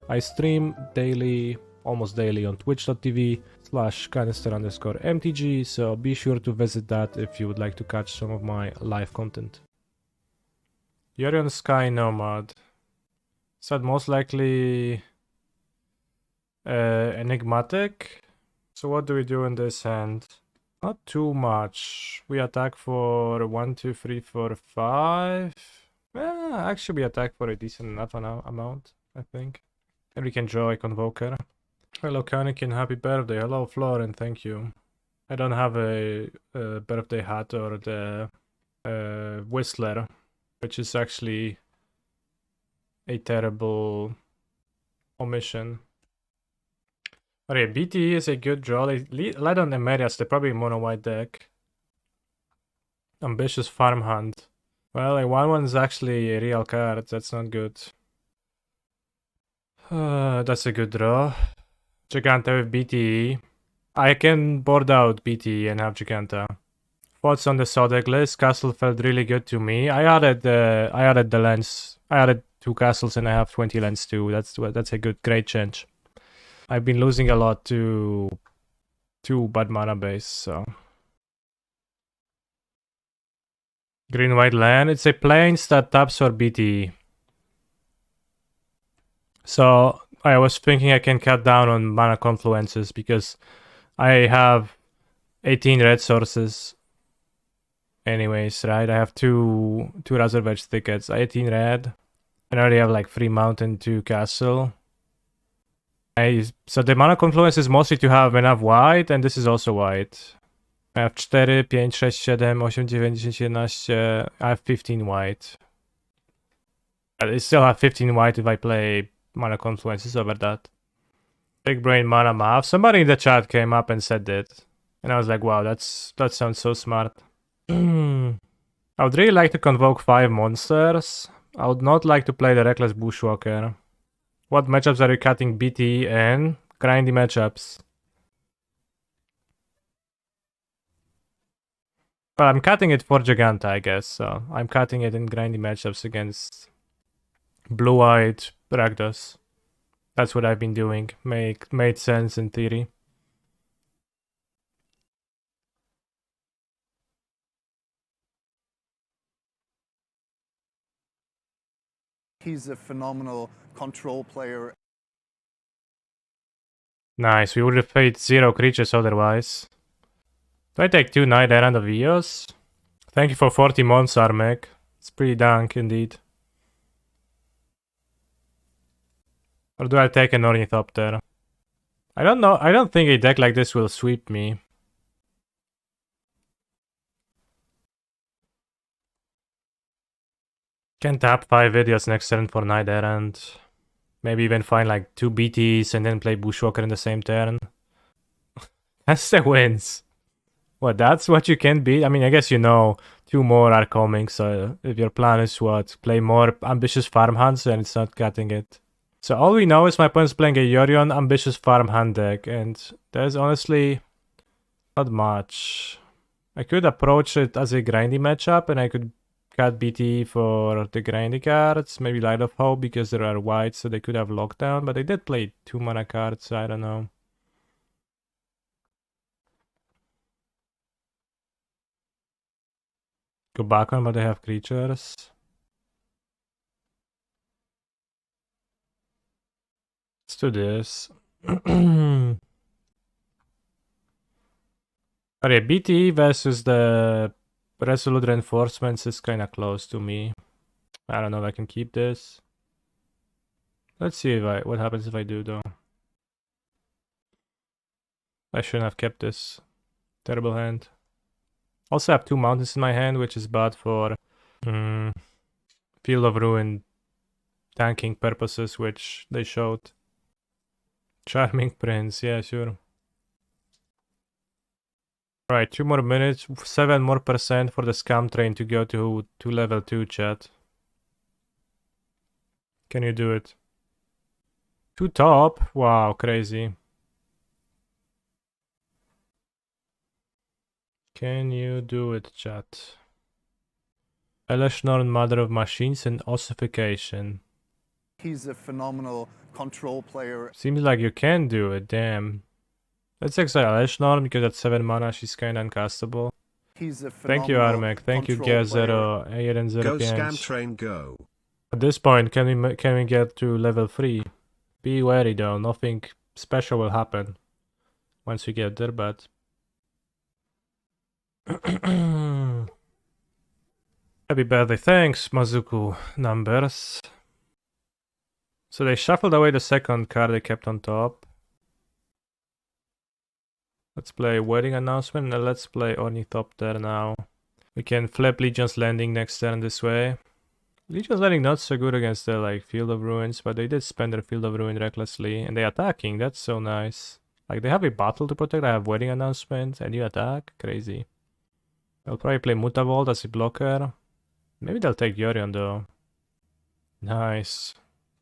I stream daily, almost daily on twitch.tv/kanister_MTG, so be sure to visit that if you would like to catch some of my live content. Yorion Sky Nomad. Said most likely enigmatic. So what do we do in this hand? Not too much. We attack for 1, 2, 3, 4, 5. Actually we attack for a decent enough amount, I think. And we can draw a Convoker. Hello Kanikin, happy birthday. Hello Florin, thank you. I don't have a birthday hat or the Whistler, which is actually a terrible omission. Okay, BTE is a good draw. Light on Emerias, they're probably mono white deck. Ambitious Farm Hunt. Well, a 1/1 is actually a real card. That's not good. That's a good draw. Jegantha with BTE. I can board out BTE and have Jegantha. Thoughts on the Decklist? Castle felt really good to me. I added the lands. I added 2 castles and I have 20 lands too. That's a great change. I've been losing a lot to bad mana base, so. Green white land. It's a plains that taps for BTE. So I was thinking I can cut down on mana confluences because I have 18 red sources. Anyways, right? I have two Razorverge Thickets, 18 red. And I already have like 3 mountain, 2 castle. So the mana confluence is mostly to have enough white, and this is also white. I have 4, 5, 6, 7, 8, 9, 10, 11. I have 15 white. I still have 15 white if I play mana confluences over that. Big brain mana math. Somebody in the chat came up and said that. And I was like, wow, that sounds so smart. I would really like to convoke 5 monsters. I would not like to play the Reckless Bushwhacker. What matchups are you cutting BTE in? Grindy matchups. Well, I'm cutting it for Jegantha, I guess. So I'm cutting it in grindy matchups against blue-white Rakdos. That's what I've been doing. Made sense in theory. He's a phenomenal control player. Nice, we would have played 0 creatures otherwise. Do I take 2 Knight-Errant of Eos? Thank you for 40 months, Armek. It's pretty dank indeed. Or do I take an Ornithopter? I don't know. I don't think a deck like this will sweep me. Can tap 5 videos next turn for Knight-Errant. Maybe even find like 2 BTs and then play Bushwhacker in the same turn. That's the wins. What, that's what you can beat? I mean, I guess you know 2 more are coming, so if your plan is what? Play more ambitious farm hunts, then it's not cutting it. So all we know is my opponent's playing a Yorion ambitious farm hunt deck, and there's honestly not much. I could approach it as a grindy matchup, and I could cut BT for the grindy cards, maybe Light of Hope because there are whites, so they could have lockdown, but they did play 2 mana cards, so I don't know. Gobakhan, but they have creatures. Let's do this. Okay, BT versus the Resolute Reinforcements is kind of close to me. I don't know if I can keep this. Let's see what happens if I do though. I shouldn't have kept this. Terrible hand. Also have 2 mountains in my hand, which is bad for Field of Ruin tanking purposes, which they showed. Charming Prince, yeah, sure. Right, 2 more minutes, 7% more for the scam train to go to level 2, chat. Can you do it? 2 top? Wow, crazy. Can you do it, chat? Eleshnorn, Mother of Machines and Ossification. He's a phenomenal control player. Seems like you can do it, damn. Let's exile Ashnorn because at 7 mana she's kinda uncastable. He's a Thank you, phenomenal Armek. Thank you, control player. Gazero, Aiden Go 0 scam train go. At this point, can we get to level 3? Be wary though, nothing special will happen once we get there, but... Happy birthday, thanks, Mazuku numbers. So they shuffled away the second card they kept on top. Let's play Wedding Announcement and let's play Ornithopter now. We can flip Legion's Landing next turn this way. Legion's Landing not so good against the like Field of Ruins, but they did spend their Field of Ruin recklessly. And they attacking, that's so nice. Like they have a battle to protect, I have Wedding Announcement and you attack, crazy. I'll probably play Mutavolt as a blocker. Maybe they'll take Yorion though. Nice.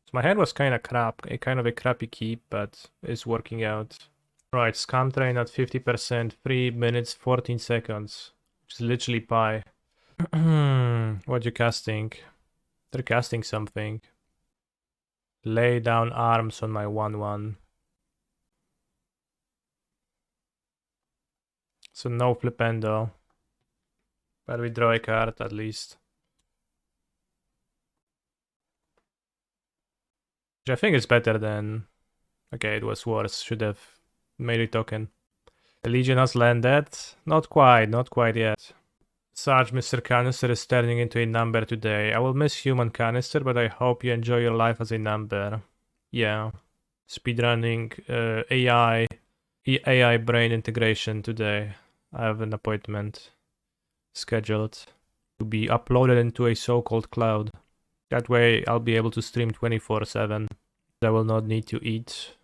So my hand was kind of crap, kind of a crappy keep, but it's working out. Right, Scam Train at 50%, 3 minutes, 14 seconds. Which is literally pi. What you casting? They're casting something. Lay down arms on my 1/1. So no flipendo. But we draw a card at least. Which I think is better than... Okay, it was worse. Should have made a token. The Legion has landed. Not quite yet. Sarge Mr. Kanister is turning into a number today. I will miss human Kanister, but I hope you enjoy your life as a number. Yeah. Speedrunning AI brain integration today. I have an appointment scheduled to be uploaded into a so-called cloud. That way I'll be able to stream 24/7. I will not need to eat,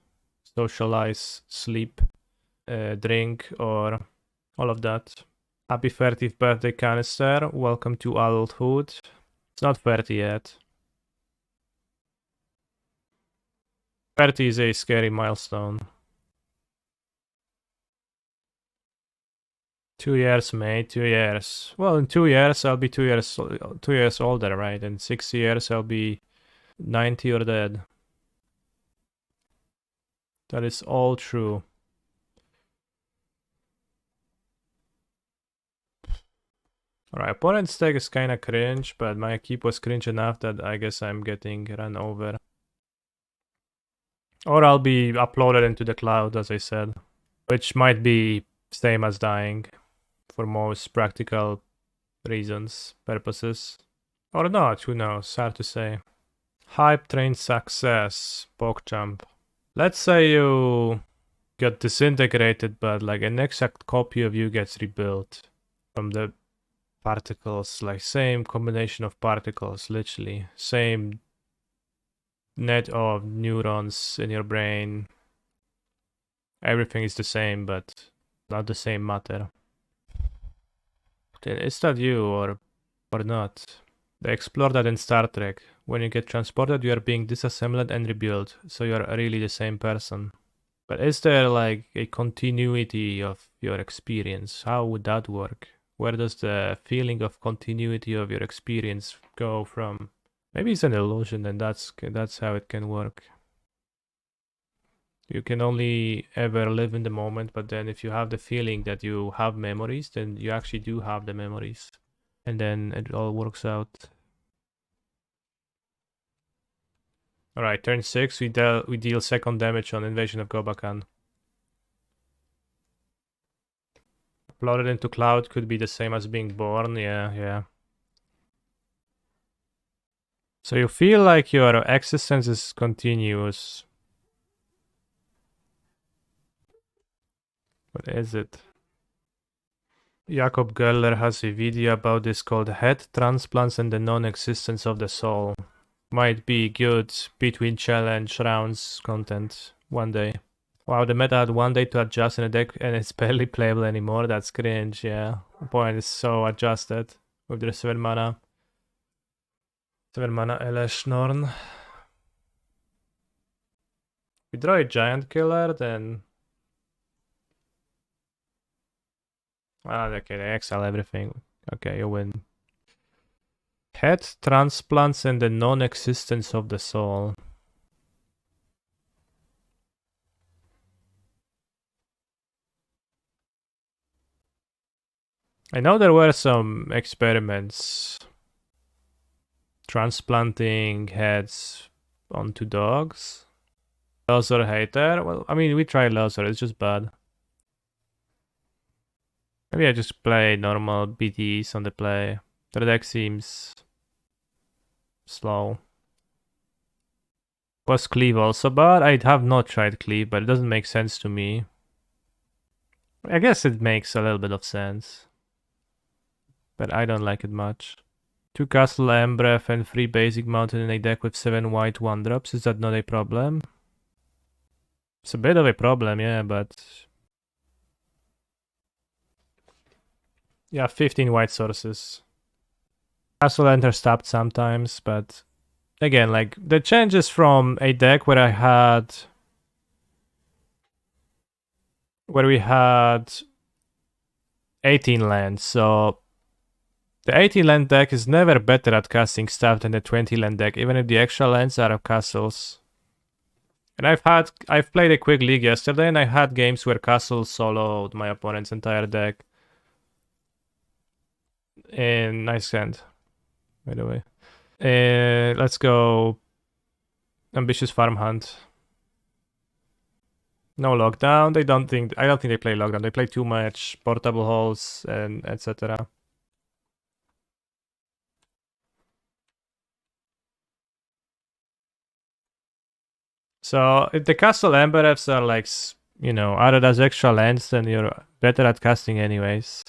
socialize, sleep, drink, or all of that. Happy 30th birthday, Kanister. Welcome to adulthood. It's not 30 yet. 30 is a scary milestone. 2 years, mate. 2 years. Well, in 2 years, I'll be 2 years older, right? In 6 years, I'll be 90 or dead. That is all true. Alright, opponent's deck is kinda cringe, but my keep was cringe enough that I guess I'm getting run over. Or I'll be uploaded into the cloud, as I said. Which might be same as dying. For most practical reasons, purposes. Or not, who knows, hard to say. Hype train success, PogChamp. Let's say you got disintegrated, but like an exact copy of you gets rebuilt from the particles, like same combination of particles, literally. Same net of neurons in your brain. Everything is the same, but not the same matter. Is that you or not? They explore that in Star Trek. When you get transported, you are being disassembled and rebuilt, so you are really the same person. But is there like a continuity of your experience? How would that work? Where does the feeling of continuity of your experience go from? Maybe it's an illusion, and that's how it can work. You can only ever live in the moment, but then if you have the feeling that you have memories, then you actually do have the memories. And then it all works out. Alright, turn 6, we deal second damage on Invasion of Gobakhan. Uploaded into cloud could be the same as being born, yeah. So you feel like your existence is continuous. What is it? Jakob Geller has a video about this called Head Transplants and the Non-Existence of the Soul. Might be good between challenge rounds content one day. Wow, the meta had 1 day to adjust in a deck and it's barely playable anymore. That's cringe, yeah. The point is so adjusted with the 7 mana. 7 mana Eleshnorn. We draw a giant killer, then... Ah, okay, they exile everything. Okay, you win. Head transplants and the non-existence of the soul. I know there were some experiments transplanting heads onto dogs. Loser hater? Well, I mean, we tried Loser, it's just bad. Maybe I just play normal BTEs on the play. The deck seems slow. Was Cleave also bad? I have not tried Cleave, but it doesn't make sense to me. I guess it makes a little bit of sense, but I don't like it much. 2 Castle Embereth and 3 basic mounted in a deck with 7 white 1-drops. Is that not a problem? It's a bit of a problem, yeah, but... yeah, 15 white sources. Castle Enter tapped sometimes, but... again, like, the changes from a deck where we had 18 lands, so the 18 land deck is never better at casting stuff than the 20 land deck, even if the extra lands are castles. And I've played a quick league yesterday, and I had games where castles soloed my opponent's entire deck. And nice hand, by the way. Let's go Ambitious Farm Hunt. No lockdown. I don't think they play lockdown. They play too much portable holes and etc. So if the Castle Embereths are like, you know, added as extra lands, then you're better at casting anyways.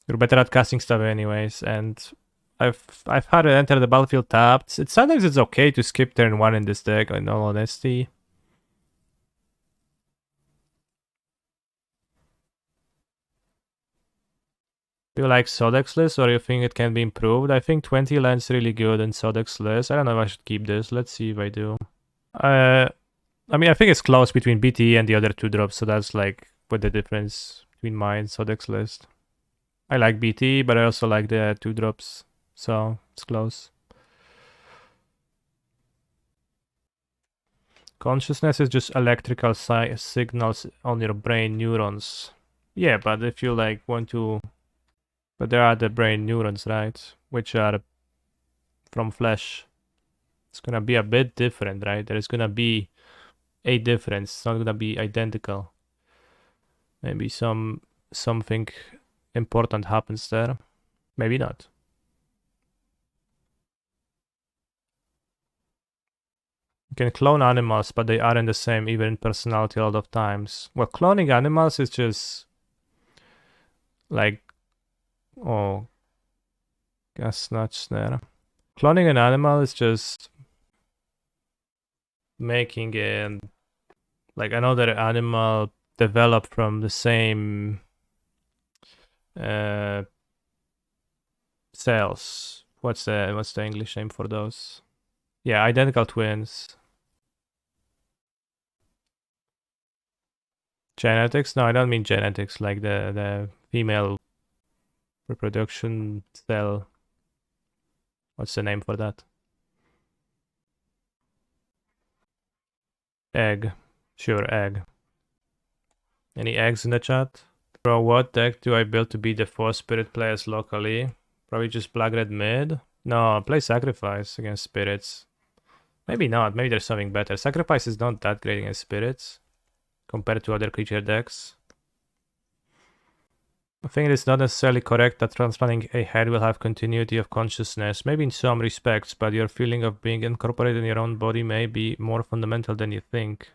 You're better at casting stuff anyways, and I've had it enter the battlefield tapped. Sometimes it's okay to skip turn 1 in this deck, in all honesty. Do you like Sodexless, or you think it can be improved? I think 20 lands really good in Sodexless. I don't know if I should keep this. Let's see if I do. I mean, I think it's close between BTE and the other 2-drops, so that's like what the difference between mine and Sodexless. I like BTE, but I also like the 2-drops, so it's close. Consciousness is just electrical signals on your brain neurons. Yeah, but if you like want to... but there are the brain neurons, right? Which are from flesh. It's gonna be a bit different, right? There's gonna be a difference. It's not gonna be identical. Maybe something important happens there. Maybe not. You can clone animals, but they aren't the same even in personality a lot of times. Well, cloning animals is just like... oh, gas notch snare. Cloning an animal is just making it like another animal develop from the same cells. What's the English name for those? Yeah, identical twins. Genetics? No, I don't mean genetics, like the female reproduction cell. What's the name for that? Egg. Sure, egg. Any eggs in the chat? Bro, what deck do I build to beat the 4 spirit players locally? Probably just black red mid? No, play Sacrifice against spirits. Maybe not, maybe there's something better. Sacrifice is not that great against spirits compared to other creature decks. I think it is not necessarily correct that transplanting a head will have continuity of consciousness, maybe in some respects, but your feeling of being incorporated in your own body may be more fundamental than you think.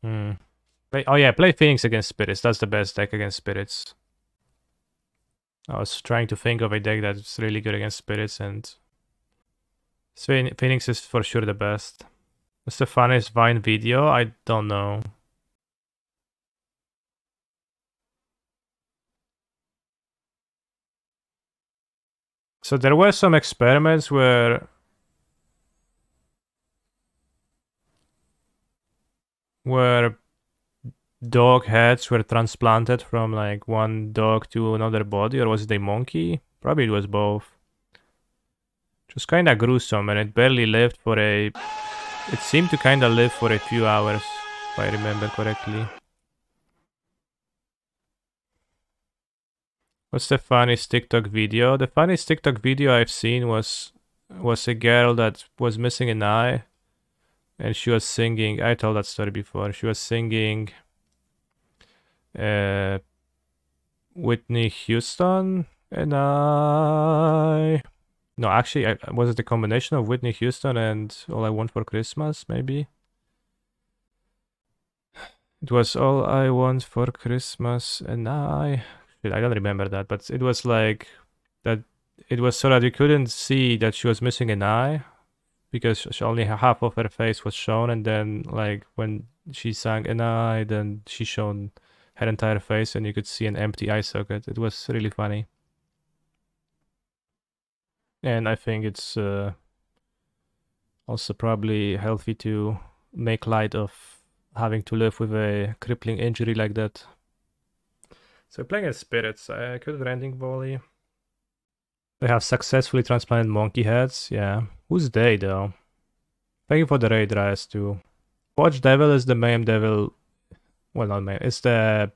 Oh yeah, play Phoenix against spirits. That's the best deck against spirits. I was trying to think of a deck that's really good against spirits, and Phoenix is for sure the best. What's the funniest Vine video? I don't know. So there were some experiments where dog heads were transplanted from like one dog to another body, or was it a monkey? Probably it was both. It was kind of gruesome, and it barely lived for a... it seemed to kind of live for a few hours, if I remember correctly. What's the funniest TikTok video? The funniest TikTok video I've seen was a girl that was missing an eye, and she was singing. I told that story before. She was singing Whitney Houston, and no, actually, was it a combination of Whitney Houston and All I Want for Christmas, maybe? It was All I Want for Christmas and I don't remember that, but it was like that. It was so that you couldn't see that she was missing an eye because only half of her face was shown, and then like when she sang an eye, then she shown her entire face and you could see an empty eye socket. It was really funny. And I think it's also probably healthy to make light of having to live with a crippling injury like that. So playing as spirits, I could Rending Volley. They have successfully transplanted monkey heads. Yeah. Who's they though? Thank you for the raid, Rise too. Watch Devil is the main devil. Well, not main. It's the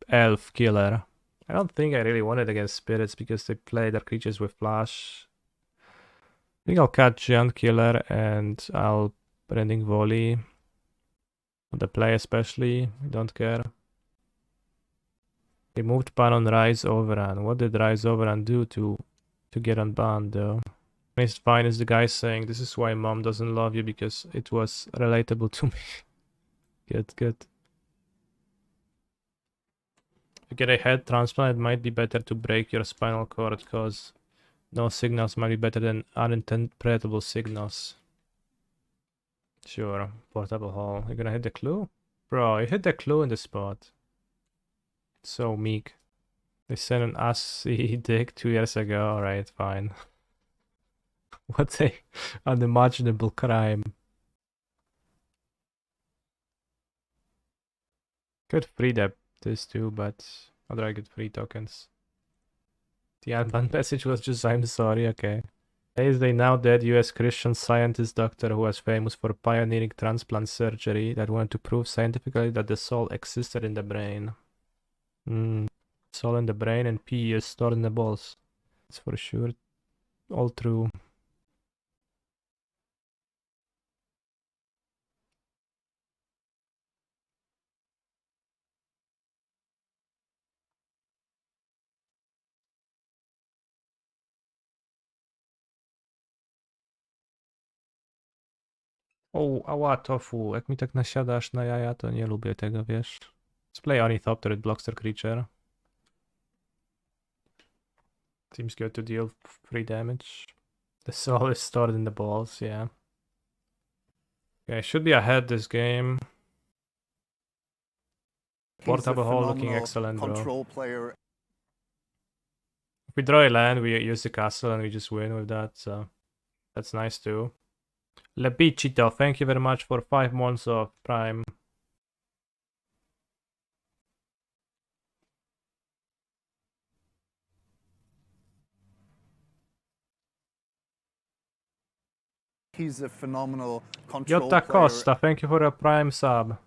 elf killer. I don't think I really want it against spirits because they play their creatures with flash. I think I'll cut Giant Killer and I'll Rending Volley. On the play especially. I don't care. They moved ban on Rise Overrun. What did Rise Overrun do to get unbanned though? It's fine is the guy saying this is why mom doesn't love you because it was relatable to me. Good. If you get a head transplant, it might be better to break your spinal cord because no signals might be better than uninterpretable signals. Sure, portable hall. You're gonna hit the clue? Bro, you hit the clue in the spot. So meek. They sent an assy dick 2 years ago. Alright, fine. What a unimaginable crime. Could free this too, but how do I get free tokens? The unbanned message was just I'm sorry, okay. Is the now dead US Christian Scientist doctor who was famous for pioneering transplant surgery that wanted to prove scientifically that the soul existed in the brain. Soul in the brain and P is stored in the balls. It's for sure all true. O, ała, tofu. Jak mi tak nasiadasz na jaja, to nie lubię tego, wiesz. Let's play Ornithopter, it blocks their creature. Seems good to deal 3 damage. The soul is stored in the balls, yeah. Okay, should be ahead this game. Portable hole looking excellent, bro. Player. If we draw a land, we use the castle and we just win with that, so that's nice too. Lebichito, thank you very much for 5 months of Prime. He's a phenomenal control Jota player. Costa, thank you for a Prime sub.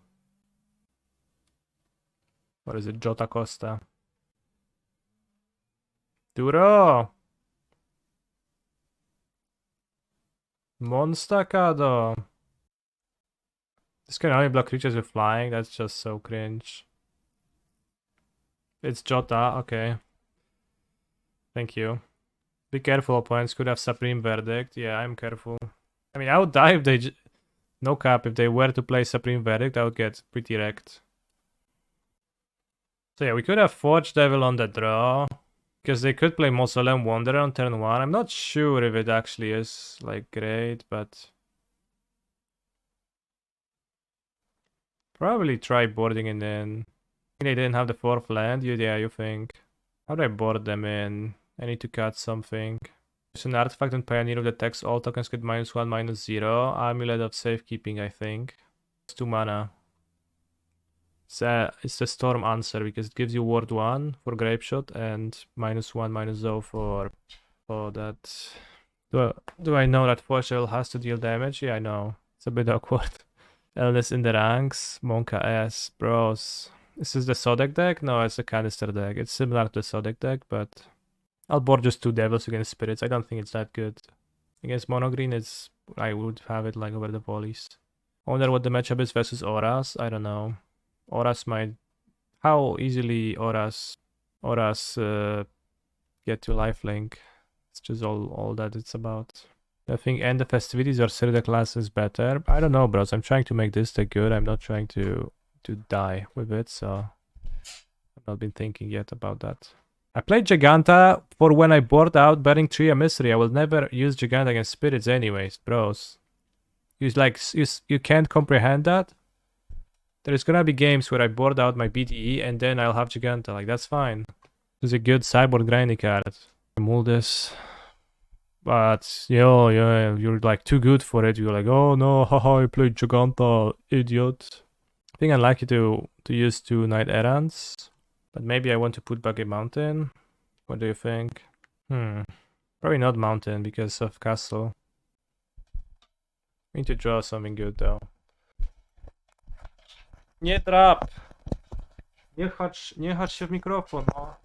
What is it, Jota Costa? Duro! Monstacado! This can only block creatures with flying, that's just so cringe. It's Jota, okay. Thank you. Be careful, opponents could have Supreme Verdict. Yeah, I'm careful. I mean, I would die if they... No cap, if they were to play Supreme Verdict, I would get pretty wrecked. So yeah, we could have Forge Devil on the draw. Because they could play Mausoleum Wanderer on turn 1. I'm not sure if it actually is, like, great, but... Probably try boarding it in. They didn't have the 4th land. Yeah, you think. How do I board them in? I need to cut something. There's an artifact and Pioneer of the text. All tokens get -1, -0. Amulet of Safekeeping, I think. It's 2 mana. It's the Storm Answer because it gives you Ward 1 for Grapeshot and -1, -0 for that. Do I know that Forge has to deal damage? Yeah, I know. It's a bit awkward. Illness in the ranks. Monka S. Bros. This is the Sodek deck? No, it's a Kanister deck. It's similar to the Sodek deck, but I'll board just 2 Devils against Spirits. I don't think it's that good. Against Mono Green, I would have it like over the Volleys. I wonder what the matchup is versus Auras. I don't know. Auras might... How easily Auras get to lifelink? It's just all that it's about. I think End the Festivities or Citadel class is better. I don't know, bros. I'm trying to make this deck good. I'm not trying to die with it, so I've not been thinking yet about that. I played Jegantha for when I board out Burning-Tree Emissary. I will never use Jegantha against Spirits anyways, bros. You can't comprehend that? There's gonna be games where I board out my BTE and then I'll have Jegantha. Like, that's fine. It's a good sideboard grinding card. Remove this. But, you're like too good for it. You're like, oh no, haha, I played Jegantha, idiot. I think I'd like you to use 2 Knight-Errants. But maybe I want to put back a Mountain. What do you think? Probably not Mountain because of Castle. Need to draw something good though. Nie trap! Nie hacz się w mikrofon, no.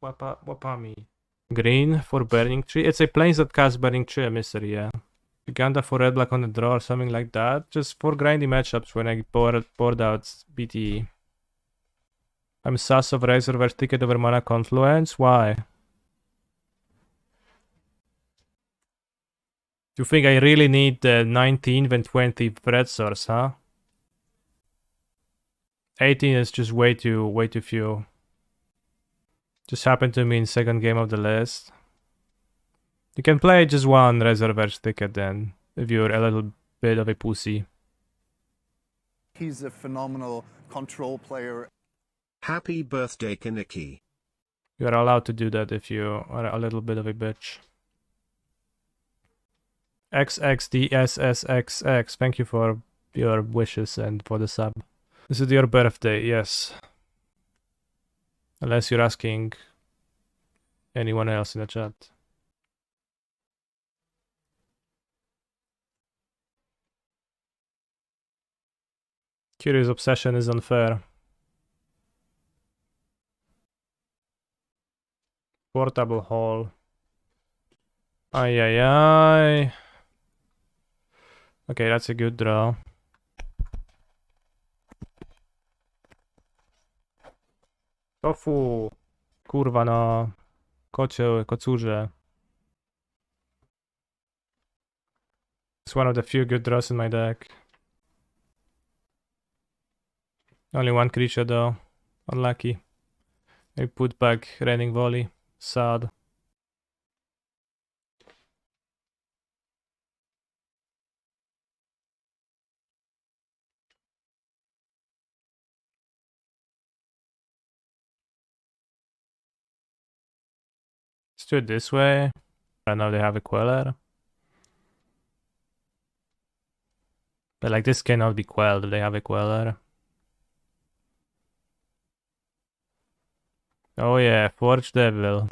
Łapami. Green for Burning-Tree. It's a plains that casts Burning-Tree Emissary, yeah. Jegantha for red black on the draw or something like that. Just for grinding matchups when I board out BTE. I'm sus of Razorverge Thicket over Mana Confluence. Why? Do you think I really need the 19th and 20th red source, huh? 18 is just way too few. Just happened to me in second game of the list. You can play just 1 Razorverge Thicket then, if you're a little bit of a pussy. He's a phenomenal control player. Happy birthday, Kaniki. You are allowed to do that if you are a little bit of a bitch. XXDSSXX, thank you for your wishes and for the sub. This is your birthday, yes. Unless you're asking anyone else in the chat. Curious Obsession is unfair. Portable Hall. Ay ay ay. Okay, that's a good draw. Tofu. Kurwa no. Kocurze. It's one of the few good draws in my deck. Only 1 creature though. Unlucky. I put back Rending Volley. Sad. Let's do it this way. I know they have a Queller. But like this cannot be quelled if they have a Queller. Oh yeah, Forge Devil.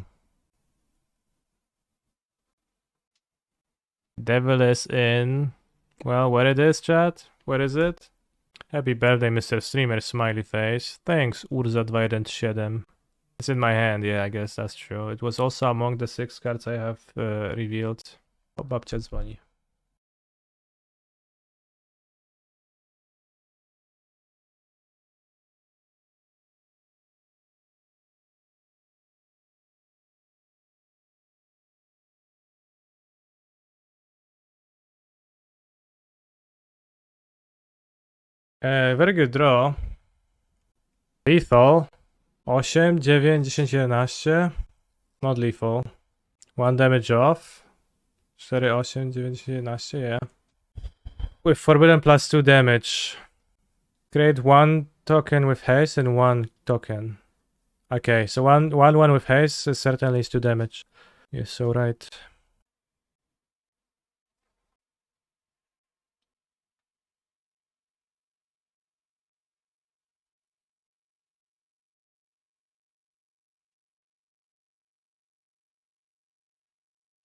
Devil is in... Well, where it is, chat? Where is it? Happy birthday, Mr. Streamer, smiley face. Thanks, Urza217. It's in my hand, yeah, I guess that's true. It was also among the 6 cards I have revealed. O, babcia dzwoni. Very good draw. Lethal. 8, 9, 10, 11. Not lethal. 1 damage off. 4, 8, 9, 10, 11, yeah. With Forbidden plus 2 damage. Create 1 token with haste and 1 token. Okay, so one with haste certainly is 2 damage. You're so right.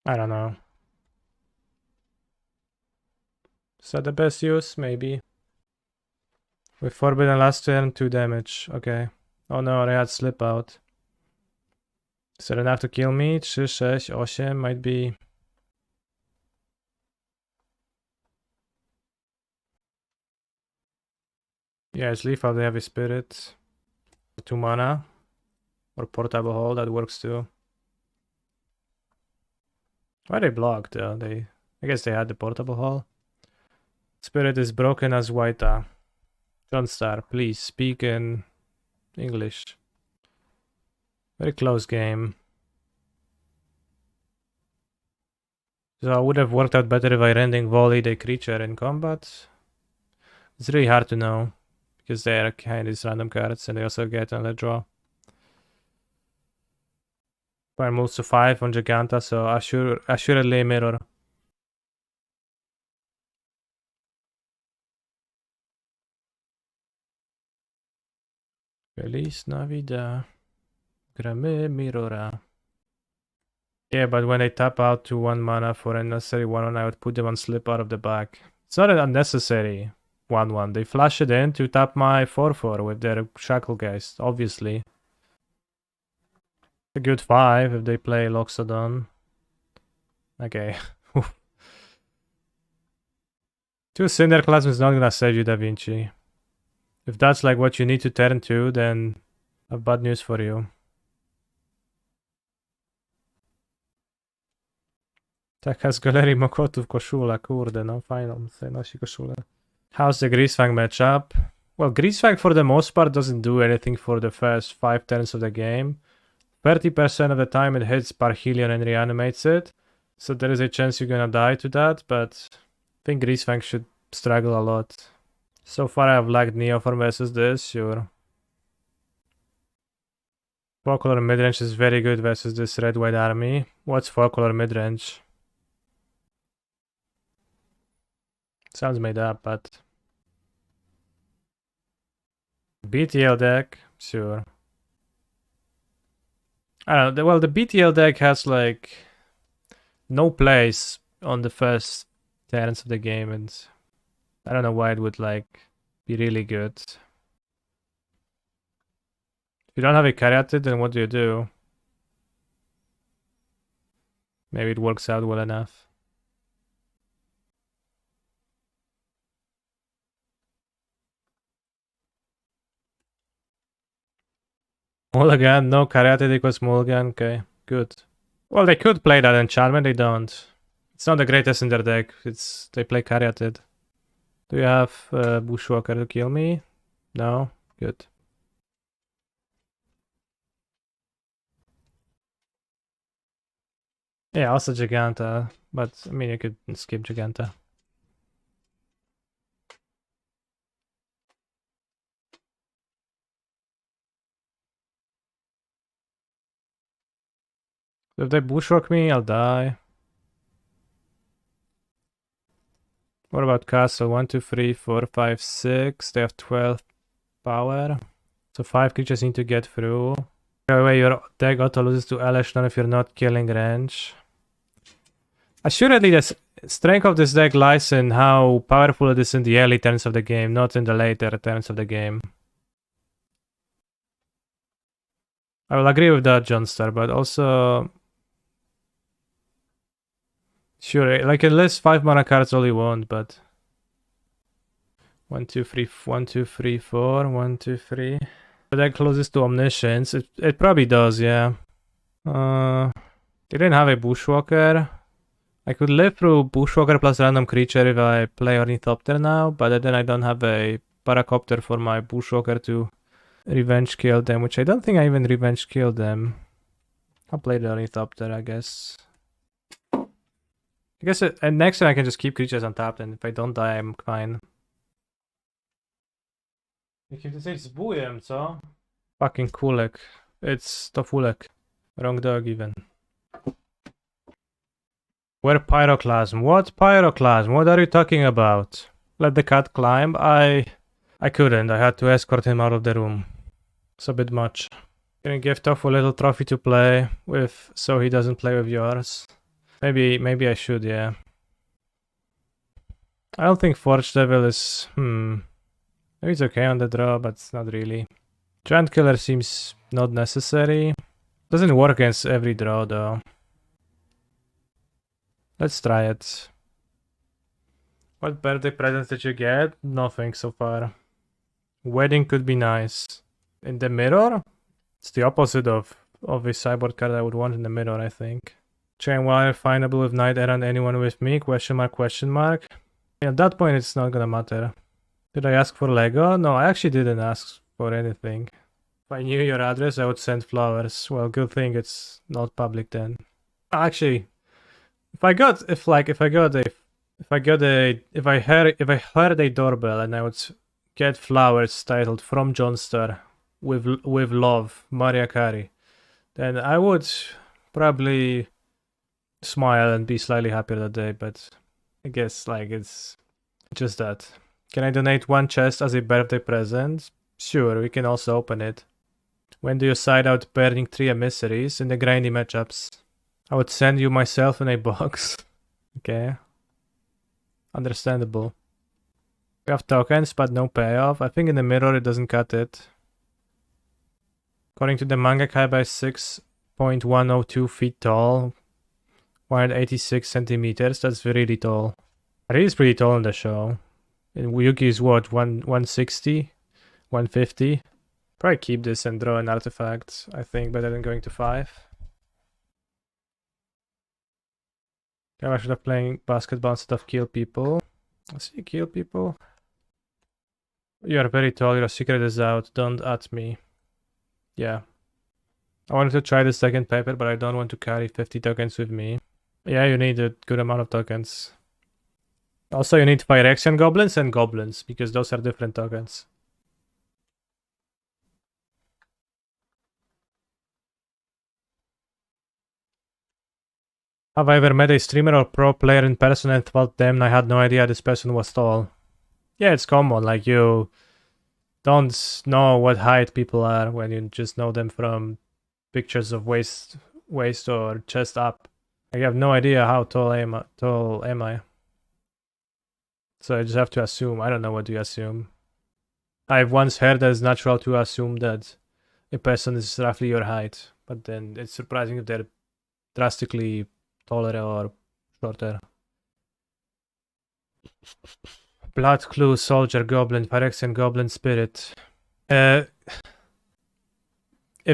I don't know. Is that the best use? Maybe. With Forbidden last turn, 2 damage. Okay. Oh no, they had slip out. So they don't have to kill me. 3, 6, 8 might be. Yeah, it's leave out the Heavy Spirit. 2 mana. Or Portable Hole, that works too. Why they blocked? I guess they had the Portable Hole. Spirit is broken as Waita. John Star, please speak in English. Very close game. So I would have worked out better if I Rending Volley the creature in combat. It's really hard to know because they are kind of these random cards and they also get another draw. Fire moves to 5 on Jegantha, so assuredly mirror. Feliz Navidad. Gramy Mirrora. Yeah, but when they tap out to 1 mana for a necessary 1-1, I would put them on slip out of the back. It's not an unnecessary 1-1. They flash it in to tap my 4-4 with their Shacklegeist, obviously. A good 5 if they play Loxodon. Okay. 2 Cinderclasm is not gonna save you, Da Vinci. If that's like what you need to turn to, then I have bad news for you. Taka z galerii Mokotów koszula, kurde, no fajną sobie nosi koszulę. How's the Greasefang matchup? Well, Greasefang for the most part doesn't do anything for the first 5 turns of the game. 30% of the time it hits Parhelion and reanimates it. So there is a chance you're gonna die to that, but I think Greasefang should struggle a lot. So far I've lagged Neoform versus this, sure. 4-color midrange is very good versus this red-white army. What's 4-color midrange? Sounds made up, but... BTL deck? Sure. I don't know, well, the BTL deck has like... no place on the first turns of the game, and... I don't know why it would like be really good. If you don't have a Caryatid, then what do you do? Maybe it works out well enough. Mulligan, no Caryatid equals Mulligan, okay, good. Well, they could play that enchantment, they don't. It's not the greatest in their deck, they play Caryatid. Do you have Bushwhacker to kill me? No? Good. Yeah, also Jegantha, but I mean you could skip Jegantha. If they bushwhack me, I'll die. What about castle? 1, 2, 3, 4, 5, 6. They have 12 power. So 5 creatures need to get through. By the way, your deck auto loses to Eleshnon if you're not killing range. Assuredly, the strength of this deck lies in how powerful it is in the early turns of the game, not in the later turns of the game. I will agree with that, Johnstar, but also... Sure, like it lists 5 mana cards all you want, but... 1, 2, 3, 1, 2, 3, 4, 1, 2, 3. The deck closes to Omniscience. It probably does, yeah. They didn't have a Bushwhacker. I could live through Bushwhacker plus random creature if I play Ornithopter now, but then I don't have a Paracopter for my Bushwhacker to revenge kill them, which I don't think I even revenge killed them. I'll play the Ornithopter, I guess. I guess next time I can just keep creatures untapped, and if I don't die, I'm fine. Jakie ty jesteś z bujem, co? Fucking Kulek. It's Tofulek. Wrong dog even. Where Pyroclasm? What Pyroclasm? What are you talking about? Let the cat climb? I couldn't. I had to escort him out of the room. It's a bit much. Gonna give Tofu a little trophy to play with so he doesn't play with yours. Maybe I should, yeah. I don't think Forge Devil is... Maybe it's okay on the draw, but it's not really. Giant Killer seems not necessary. Doesn't work against every draw though. Let's try it. What birthday presents did you get? Nothing so far. Wedding could be nice. In the mirror? It's the opposite of a sideboard card I would want in the mirror, I think. Chain Wire findable with Knight-Errant, anyone with me? Question mark, question mark. Yeah, at that point it's not gonna matter. Did I ask for Lego? No, I actually didn't ask for anything. If I knew your address, I would send flowers. Well, good thing it's not public then. Actually, if I heard a doorbell and I would get flowers titled "From Johnstar with love, Maria Carey," then I would probably smile and be slightly happier that day. But I guess like it's just that. Can I donate one chest as a birthday present? Sure, we can also open it. When do you side out Burning-Tree Emissaries in the grindy matchups? I would send you myself in a box. Okay. Understandable. We have tokens, but no payoff. I think in the mirror it doesn't cut it. According to the manga, Kaiba is 6.102 feet tall. 186 centimeters. That's really tall. He is pretty tall in the show. And Yuki is what, 160? 150? Probably keep this and draw an artifact, I think, better than going to 5. I should have playing basketball instead of kill people. I see kill people. You are very tall, your secret is out, don't at me. Yeah. I wanted to try the second paper, but I don't want to carry 50 tokens with me. Yeah, you need a good amount of tokens. Also, you need Phyrexian goblins and goblins, because those are different tokens. Have I ever met a streamer or pro player in person and thought, damn, I had no idea this person was tall? Yeah, it's common, like you don't know what height people are when you just know them from pictures of waist or chest up. I have no idea how tall am I. So I just have to assume. I don't know what to assume. I've once heard that it's natural to assume that a person is roughly your height, but then it's surprising if they're drastically taller or shorter. Blood Clue, Soldier, Goblin, Phyrexian Goblin, Spirit. If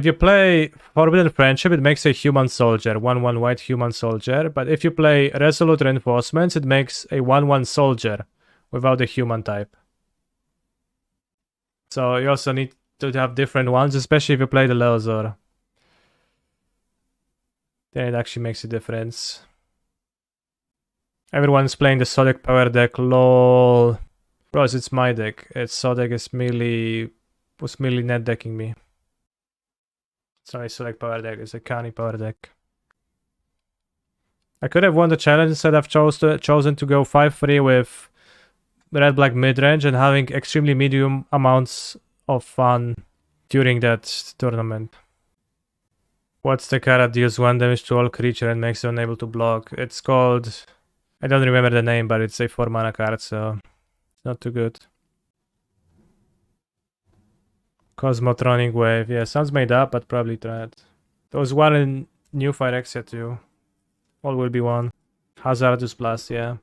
you play Forbidden Friendship, it makes a human soldier, 1/1 white human soldier. But if you play Resolute Reinforcements, it makes a 1/1 soldier without the human type. So you also need to have different ones, especially if you play the Leozor. Then it actually makes a difference. Everyone's playing the Sodic power deck, lol. Bros, it's my deck. It's Sodic was merely net decking me. It's not a Sodic power deck, it's a Kani power deck. I could have won the challenge instead of chosen to go 5-3 with red-black midrange and having extremely medium amounts of fun during that tournament. What's the card that deals 1 damage to all creature and makes it unable to block? It's called... I don't remember the name, but it's a 4 mana card, so it's not too good. Cosmotronic Wave, yeah, sounds made up, but probably try it. There was one in New Phyrexia too. All will be one. Hazardous Blast, yeah.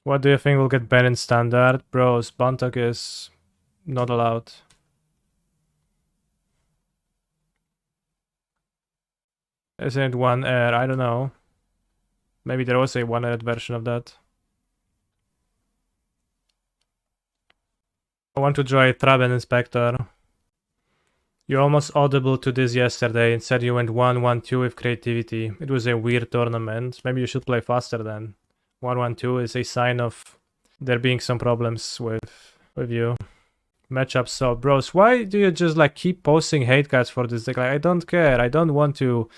What do you think will get banned in Standard? Bros, Bantok is not allowed. Isn't it 1 air? I don't know. Maybe there was a 1 air version of that. I want to draw a Thraben Inspector. You almost audible to this yesterday and said you went 1-1-2 with creativity. It was a weird tournament. Maybe you should play faster then. 1-1-2 is a sign of there being some problems with you. Matchup, so bros, why do you just like keep posting hate cards for this deck? Like, I don't care. I don't want to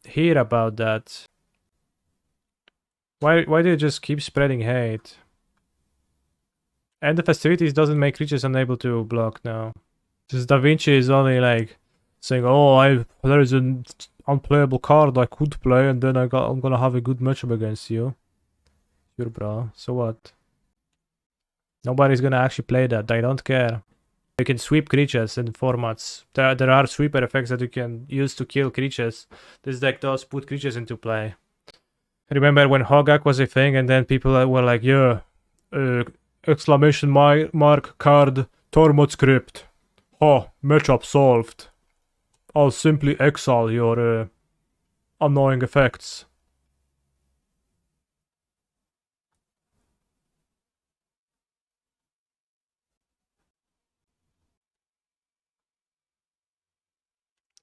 hear about that. Why do you just keep spreading hate? And the festivities doesn't make creatures unable to block now. Just Da Vinci is only like saying, oh, there is an unplayable card I could play, and then I'm gonna have a good matchup against you. Sure, bro. So what? Nobody's gonna actually play that. They don't care. You can sweep creatures in formats. There are sweeper effects that you can use to kill creatures. This deck does put creatures into play. Remember when Hogak was a thing, and then people were like, yeah, exclamation mark card, Tormod script. Oh, matchup solved. I'll simply exile your annoying effects.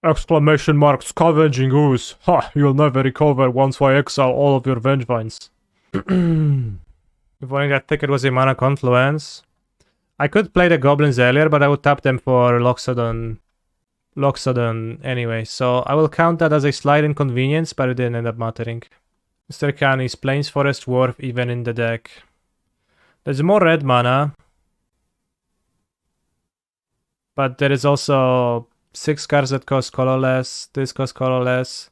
Exclamation mark scavenging ooze. Ha, you'll never recover once I exile all of your Vengevines. If only that Thicket was a Mana Confluence. I could play the goblins earlier, but I would tap them for Loxodon anyway, so I will count that as a slight inconvenience, but it didn't end up mattering. Mr. Khan is Plains Forest Dwarf even in the deck. There's more red mana, but there is also 6 cards that cost colorless, this costs colorless.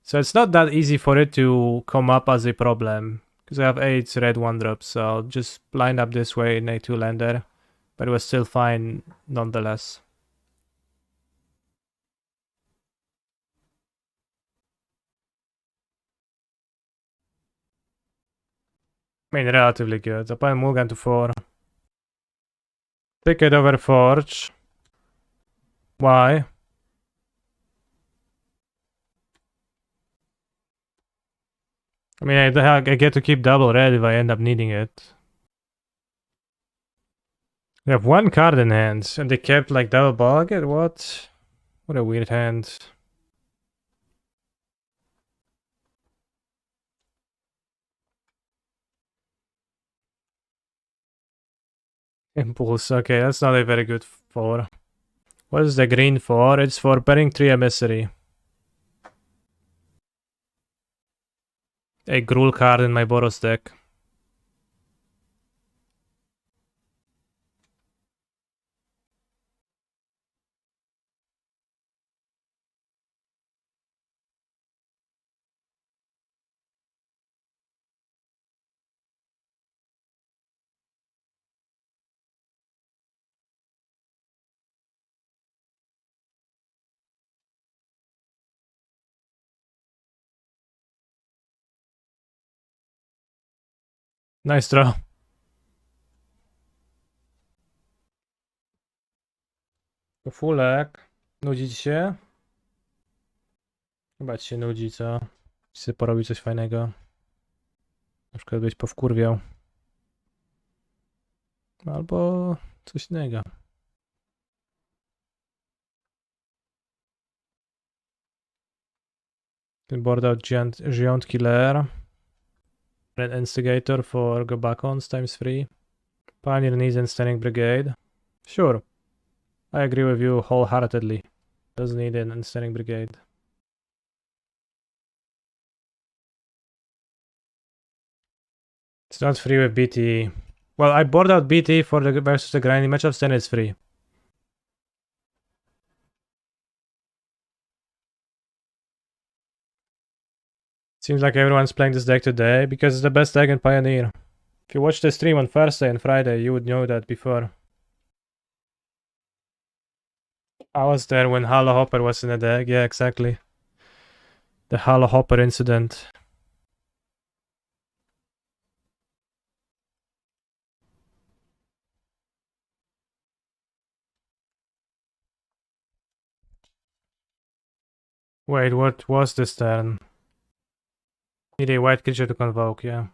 So it's not that easy for it to come up as a problem, because I have 8 red 1-drops, so I'll just line up this way in a 2-lander, but it was still fine nonetheless. I mean, relatively good. Apply Mulligan to 4. Thicket over Forge. Why? I mean, I get to keep double red if I end up needing it. We have 1 card in hand, and they kept like double bucket? What? What a weird hand. Impulse, okay, that's not a very good 4. What is the green for? It's for Burning-Tree Emissary. A Gruul card in my Boros deck. Nice draw. To fulek. Nudzi ci się? Chyba ci się nudzi, co? Czy sobie porobi coś fajnego? Na przykład byś powkurwiał. Albo coś innego. Can board out Giant Killer. Goblin Instigator for Gobakhans ×3. Pioneer needs Ensnaring Brigade. Sure. I agree with you wholeheartedly. Doesn't need an Ensnaring Brigade. It's not free with BTE. Well, I board out BTE for the versus the grinding matchups, then it's free. Seems like everyone's playing this deck today because it's the best deck in Pioneer. If you watched the stream on Thursday and Friday, you would know that before. I was there when Hollow Hopper was in the deck, yeah, exactly. The Hollow Hopper incident. Wait, what was this turn? Need a white creature to convoke, yeah.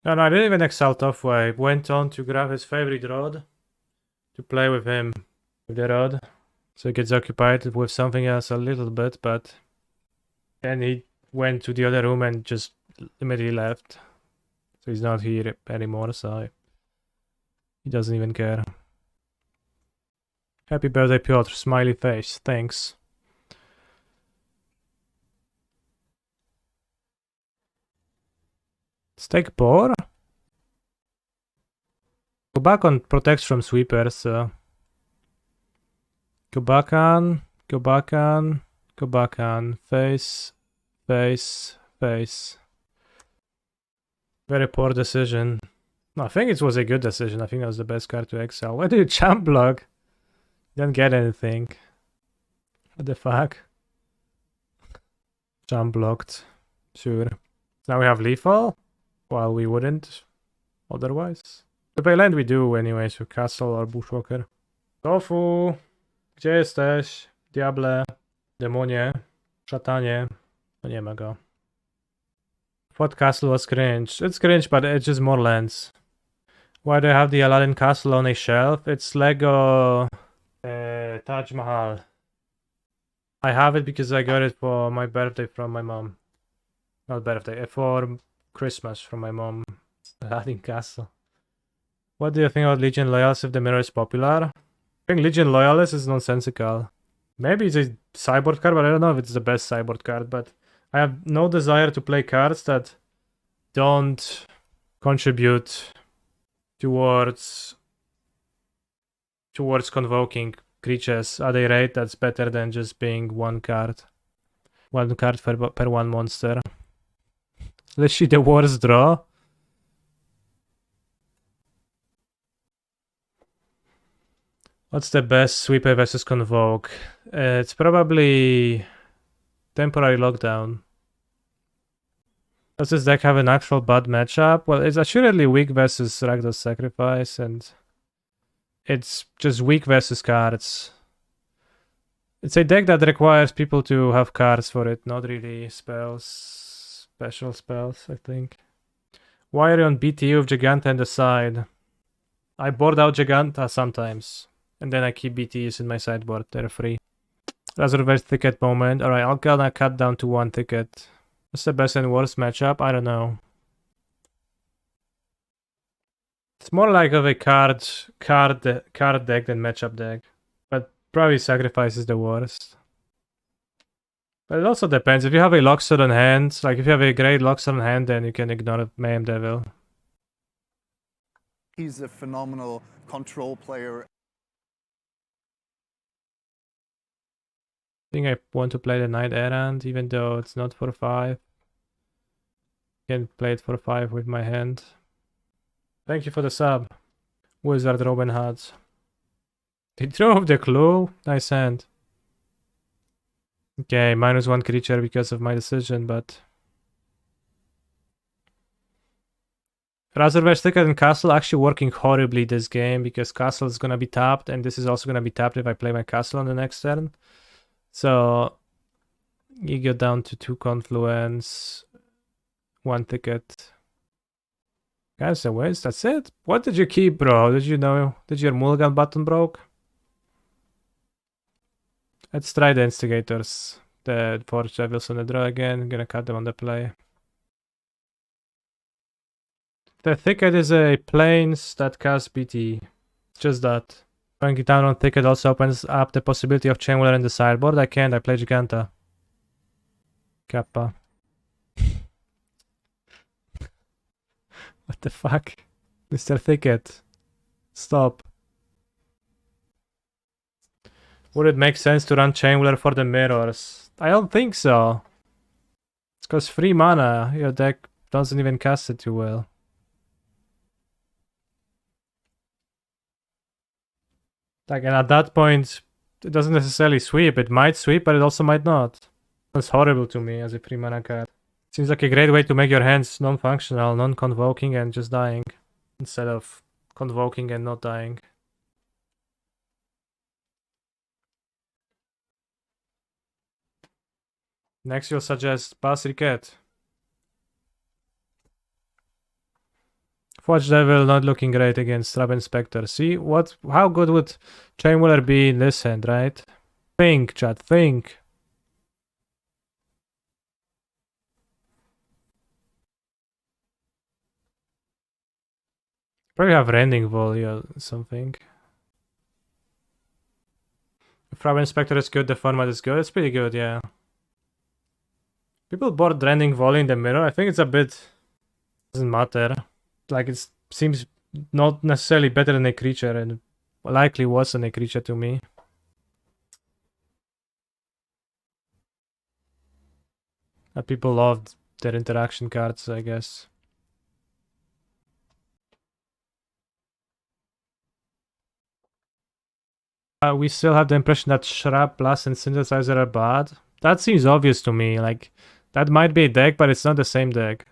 No, I didn't even exile Toughway. Went on to grab his favorite rod to play with him with the rod. So he gets occupied with something else a little bit, but then he went to the other room and just immediately left. So he's not here anymore, so he doesn't even care. Happy birthday, Piotr. Smiley face. Thanks. Stake Boar? Gobakhan protects from sweepers, so... Gobakhan, Gobakhan. Face. Face. Face. Very poor decision. No, I think it was a good decision. I think that was the best card to exile. Why do you jump block? Didn't get anything. What the fuck? Jump blocked. Sure. Now we have lethal? Well, we wouldn't otherwise. The play land we do anyway, so Castle or Bushwhacker. Tofu! Gdzie jesteś? Diable. Demonie. Szatanie. No nie ma go. What Castle was cringe? It's cringe, but it's just more lands. Why do I have the Aladdin Castle on a shelf? It's Lego Taj Mahal. I have it because I got it for my birthday from my mom. Not birthday, for Christmas from my mom. Aladdin Castle. What do you think about Legion Loyalist if the mirror is popular? I think Legion Loyalist is nonsensical. Maybe it's a sideboard card, but I don't know if it's the best sideboard card. But I have no desire to play cards that don't contribute towards convoking creatures at a rate that's better than just being one card. One card per one monster. Let's see the worst draw. What's the best sweeper versus convoke? It's probably temporary lockdown. Does this deck have an actual bad matchup? Well, it's assuredly weak versus Rakdos Sacrifice, and it's just weak versus cards. It's a deck that requires people to have cards for it, not really spells, special spells, I think. Why are you on BTE with Jegantha on the side? I board out Jegantha sometimes, and then I keep BTEs in my sideboard, they're free. Razorverge Thicket moment. Alright, I'll gonna cut down to one Thicket. What's the best and worst matchup? I don't know. It's more like of a card deck than matchup deck. But probably Sacrifice is the worst. But it also depends. If you have a Loxodon hand, like if you have a great Loxodon hand, then you can ignore Mayhem Devil. He's a phenomenal control player. I think I want to play the Knight-Errant, even though it's not for 5. Can play it for 5 with my hand. Thank you for the sub, Wizard Robin Hood. They drove the clue. Nice hand. Okay, -1 creature because of my decision, but Razorverge Thicket and Castle actually working horribly this game because Castle is gonna be tapped, and this is also gonna be tapped if I play my Castle on the next turn. So you go down to 2 Confluence, 1 Thicket. Guys, a waste. That's it. What did you keep, bro? Did you know? Did your mulligan button broke? Let's try the Instigators. The Forge Devils on the draw again. I'm gonna cut them on the play. The Thicket is a plains that casts BT. Just that. Going it down on Thicket also opens up the possibility of Chainwhirler in the sideboard. I can't, I play Jegantha. Kappa. What the fuck? Mr. Thicket. Stop. Would it make sense to run Chainwhirler for the mirrors? I don't think so. It's cause 3 mana, your deck doesn't even cast it too well. Like, and at that point, it doesn't necessarily sweep. It might sweep, but it also might not. That's horrible to me as a 3 mana card. Seems like a great way to make your hands non-functional, non-convoking and just dying. Instead of convoking and not dying. Next you'll suggest Pass Ricket. Forge Devil not looking great against Thraben Inspector. See how good would Chainwhirler be in this hand, right? Think, chat, think. Probably have Rending Volley or something. If Thraben Inspector is good, the format is good. It's pretty good, yeah. People board Rending Volley in the mirror. I think it's a bit... doesn't matter. Like, it seems not necessarily better than a creature, and likely worse than a creature to me. That people loved their interaction cards, I guess. We still have the impression that Shrap, Blast, and Synthesizer are bad. That seems obvious to me. Like, that might be a deck, but it's not the same deck.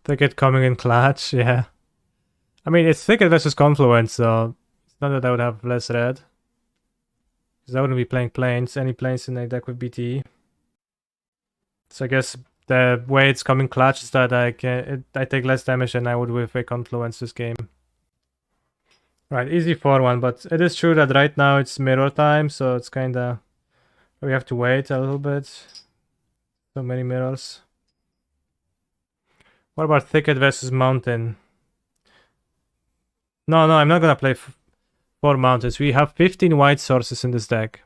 Thicket coming in clutch, yeah. I mean, it's Thicket versus Confluence, so it's not that I would have less red. Because I wouldn't be playing planes, any planes in a deck with BTE. So I guess the way it's coming clutch is that I take less damage than I would with a Confluence this game. Right, easy 4-1, but it is true that right now it's mirror time, so it's kinda... We have to wait a little bit. So many mirrors. What about Thicket versus Mountain? No, I'm not gonna play 4 mountains. We have 15 white sources in this deck.